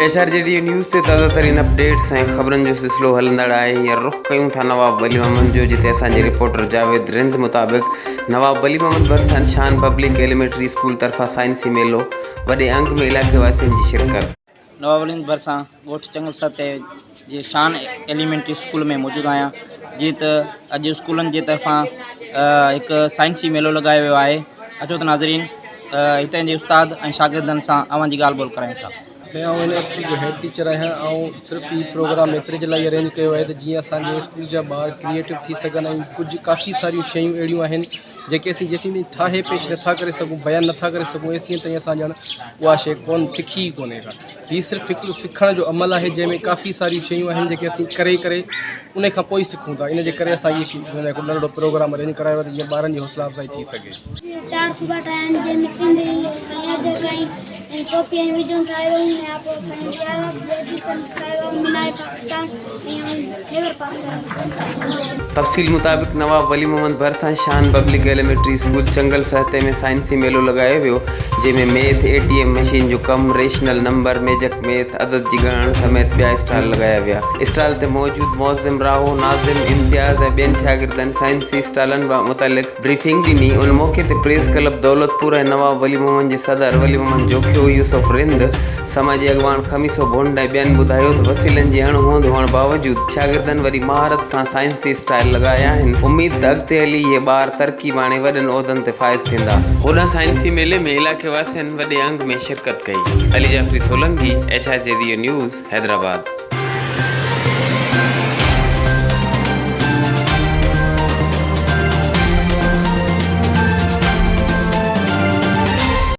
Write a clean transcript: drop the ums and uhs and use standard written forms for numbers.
HRJD news ते ताज़ा तरीन अपडेट्स ऐं ख़बरनि जो सिलसिलो हलंदड़ आहे। हींअर रुख़ कयूं था नवाब वली मोहम्मद जो, जिते असांजे रिपोर्टर जावेद रिंद मुताबिक़ नवाब वली मोहम्मद भरिसां शान पब्लिक एलिमेंट्री स्कूल तरफ़ां साइंसी मेलो वॾे अंग में इलाइक़े वासियुनि जी शिरकत। नवाब वली भरिसां ॻोठ चंगल सते जे शान एलिमेंट्री स्कूल में मौजूदु आहियां, जीअं त अॼु स्कूलनि जे तरफ़ां हिकु साइंसी मेलो लॻायो वियो आहे। अचो त नाज़रीन हिते जे उस्ताद ऐं शागिर्दनि सां अवां जी ॻाल्हि ॿोल करायूं था। हिन स्कूल जो हेड टीचर आहियां ऐं सिर्फ़ु ही प्रोग्राम एतिरे जे लाइ अरेंज कयो आहे त जीअं असांजे स्कूल जा ॿार क्रिएटिव थी सघनि ऐं कुझु काफ़ी सारियूं शयूं अहिड़ियूं आहिनि जेके असीं जेसीं ठाहे पेश नथा करे सघूं, बयानु नथा करे सघूं, एसीं ताईं असां ॼण उहा शइ सिखी ई कोन्हे का। हीअ सिर्फ़ु हिकिड़ो सिखण जो अमल आहे जंहिंमें काफ़ी सारियूं शयूं आहिनि जेके असीं करे उन खां पोइ सिखूं था। इन जे करे असां इहो हिकु नंढिड़ो प्रोग्राम अरेंज करायो आहे जीअं ॿारनि जी हौसला अफ़ज़ाई थी सघे। तफ़सील मुताबिक़ नवाब वली मोहम्मद भरिसां शान पब्लिक एलिमेंट्री स्कूल चंगल सहते में साइंसी मेलो लगायो वियो, जंहिंमें मैथ ATM मशीन जो कमु, रेशनल नंबर, मैजिक मैथ, अदद जी ॻणण समेत ॿिया स्टॉल लगाया विया। स्टॉल ते मौजूदु मौज़िम राहो, नाज़िम, इम्तियाज़ ऐं ॿियनि शागिर्दनि साइंसी स्टॉलनि मुतलिक़ ब्रीफिंग ॾिनी। उन मौक़े ते प्रेस क्लब दौलतपुर ऐं नवाब वली मोहम्मद जे सदर वली मोहम्मद जोखियो यूसुफ रिंद, समाजी अॻवान खमीसो भोंड ऐं ॿियनि ॿुधायो त वसीलनि जी अणहोंद हुअण बावजूदु शागिर्दनि वरी महारत सां साइंसी स्टाइल लॻाया आहिनि। उमेद त अॻिते हली इहे ॿार तरक़ी माणे वॾनि उहिदनि ते फ़ाइज़ थींदा। होॾां साइंसी मेले में इलाइक़े वासियुनि वॾे अंग में शिरकत कई। Ali Jafri Solanki, HRJD news, Hyderabad.